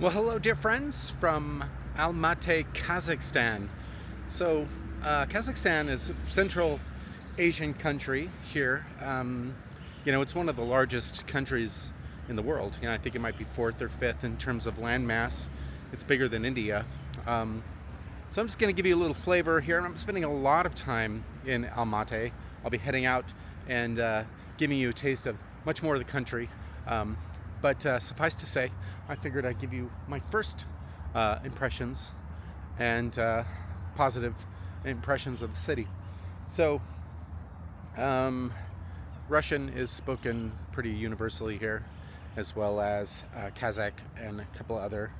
Well, hello, dear friends from Almaty, Kazakhstan. Kazakhstan is a Central Asian country here. It's one of the largest countries in the world. I think it might be fourth or fifth in terms of land mass. It's bigger than India. So I'm just going to give you a little flavor here. I'm spending a lot of time in Almaty. I'll be heading out and giving you a taste of much more of the country. But suffice to say, I figured I'd give you my first impressions and positive impressions of the city. So, Russian is spoken pretty universally here, as well as Kazakh and a couple other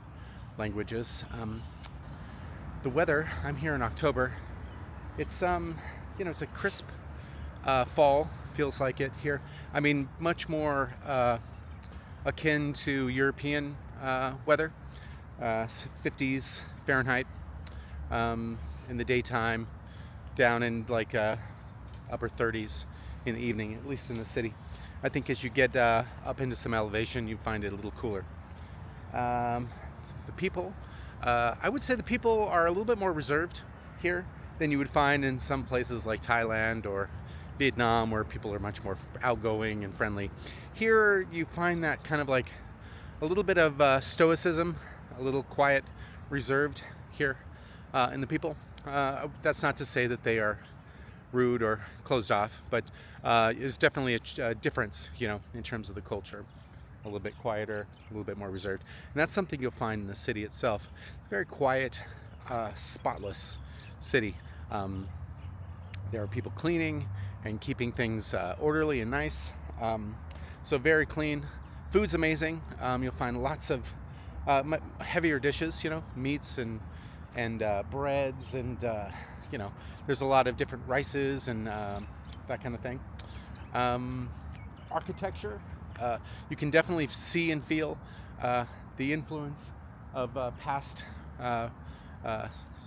languages. The weather, I'm here in October. It's it's a crisp fall, feels like it here. I mean, much more akin to European weather, 50s Fahrenheit in the daytime, down in like upper 30s in the evening, at least in the city. I think as you get up into some elevation, you find it a little cooler. The people, I would say the people are a little bit more reserved here than you would find in some places like Thailand or Vietnam, where people are much more outgoing and friendly. Here you find that kind of like a little bit of stoicism, a little quiet, reserved here in the people. That's not to say that they are rude or closed off, but there's definitely a difference, in terms of the culture. A little bit quieter, a little bit more reserved. And that's something you'll find in the city itself. It's a very quiet, spotless city. There are people cleaning and keeping things orderly and nice. So very clean. Food's amazing. You'll find lots of heavier dishes, meats and breads, and there's a lot of different rices and that kind of thing. Architecture, you can definitely see and feel the influence of past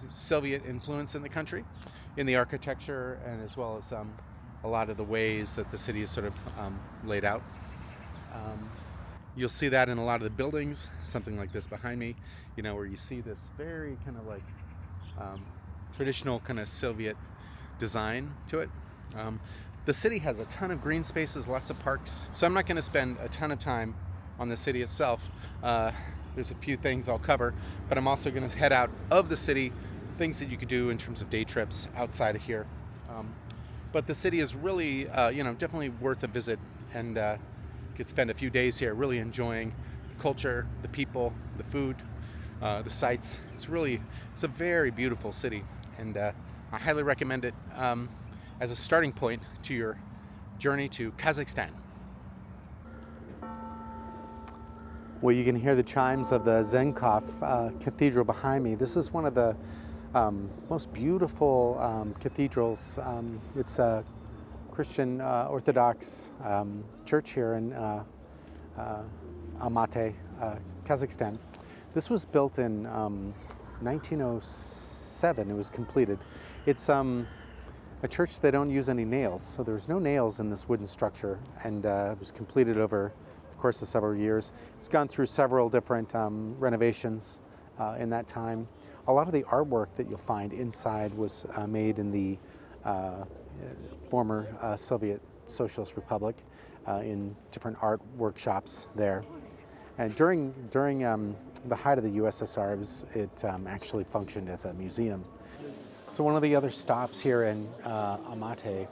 Soviet influence in the country, in the architecture, and as well as a lot of the ways that the city is sort of laid out. You'll see that in a lot of the buildings, something like this behind me, where you see this very kind of like traditional kind of Soviet design to it. The city has a ton of green spaces, lots of parks, so I'm not going to spend a ton of time on the city itself. There's a few things I'll cover, but I'm also going to head out of the city, things that you could do in terms of day trips outside of here. But the city is really, definitely worth a visit, and you could spend a few days here really enjoying the culture, the people, the food, the sights. It's a very beautiful city, and I highly recommend it as a starting point to your journey to Kazakhstan. Well, you can hear the chimes of the Zenkov Cathedral behind me. This is one of the most beautiful cathedrals. It's a Christian Orthodox church here in Almaty, Kazakhstan. This was built in 1907. It was completed. It's a church they don't use any nails, so there's no nails in this wooden structure, and it was completed over the course of several years. It's gone through several different renovations in that time. A lot of the artwork that you'll find inside was made in the former Soviet Socialist Republic in different art workshops there. And during the height of the USSR, it actually functioned as a museum. So one of the other stops here in Almaty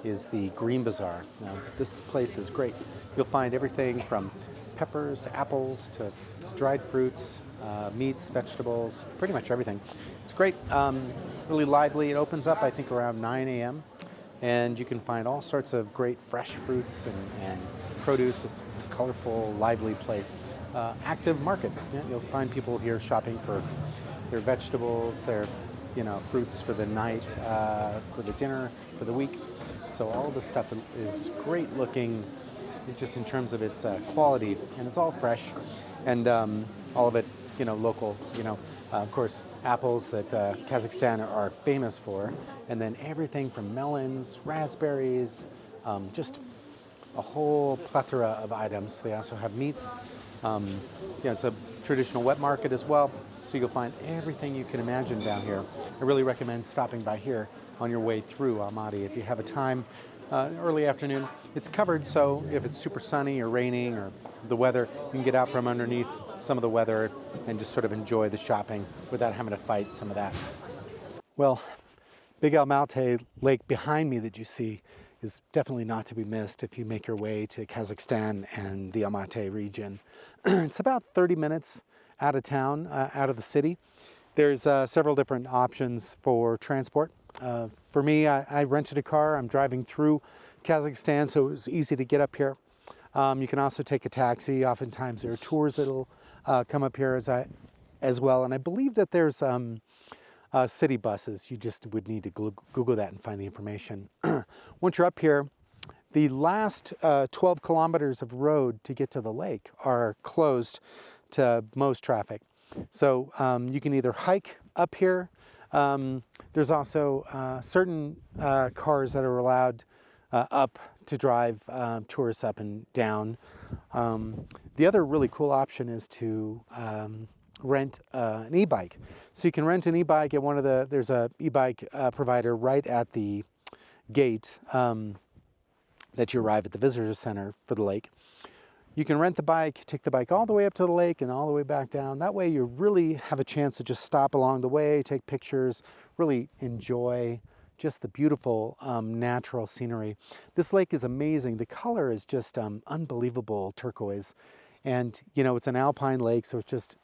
is the Green Bazaar. Now, this place is great. You'll find everything from peppers to apples to dried fruits, meats, vegetables, pretty much everything. It's great, really lively. It opens up, I think, around 9 a.m. And you can find all sorts of great fresh fruits and produce. It's a colorful, lively place. Active market. You'll find people here shopping for their vegetables, their fruits for the night, for the dinner, for the week. So all this stuff is great looking, just in terms of its quality, and it's all fresh, and all of it, local. Of course, apples that Kazakhstan are famous for, and then everything from melons, raspberries, just a whole plethora of items. They also have meats. It's a traditional wet market as well. So you'll find everything you can imagine down here. I really recommend stopping by here on your way through Almaty if you have a time. Early afternoon. It's covered, so if it's super sunny or raining or the weather, you can get out from underneath some of the weather and just sort of enjoy the shopping without having to fight some of that. Well, Big Almaty Lake behind me that you see is definitely not to be missed if you make your way to Kazakhstan and the Almaty region. It's about 30 minutes out of town, out of the city. There's several different options for transport. For me, I rented a car. I'm driving through Kazakhstan, so it was easy to get up here. You can also take a taxi. Oftentimes there are tours that'll come up here as well. And I believe that there's city buses. You just would need to Google that and find the information. Once you're up here, the last 12 kilometers of road to get to the lake are closed to most traffic. So you can either hike up here. There's also certain cars that are allowed up to drive tourists up and down. The other really cool option is to rent an e-bike. So you can rent an e-bike at there's a e-bike provider right at the gate that you arrive at the visitor center for the lake. You can rent the bike, take the bike all the way up to the lake and all the way back down. That way you really have a chance to just stop along the way, take pictures, really enjoy just the beautiful natural scenery. This lake is amazing. The color is just unbelievable turquoise. And you know, it's an alpine lake, so it's just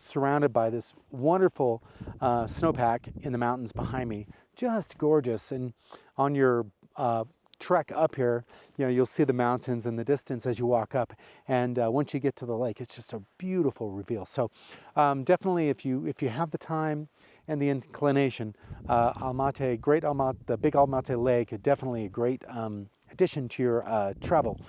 surrounded by this wonderful snowpack in the mountains behind me. Just gorgeous. And on your trek up here, you know, you'll see the mountains in the distance as you walk up, and once you get to the lake, it's just a beautiful reveal. So definitely, if you have the time and the inclination, the Big Almaty Lake, definitely a great addition to your travel.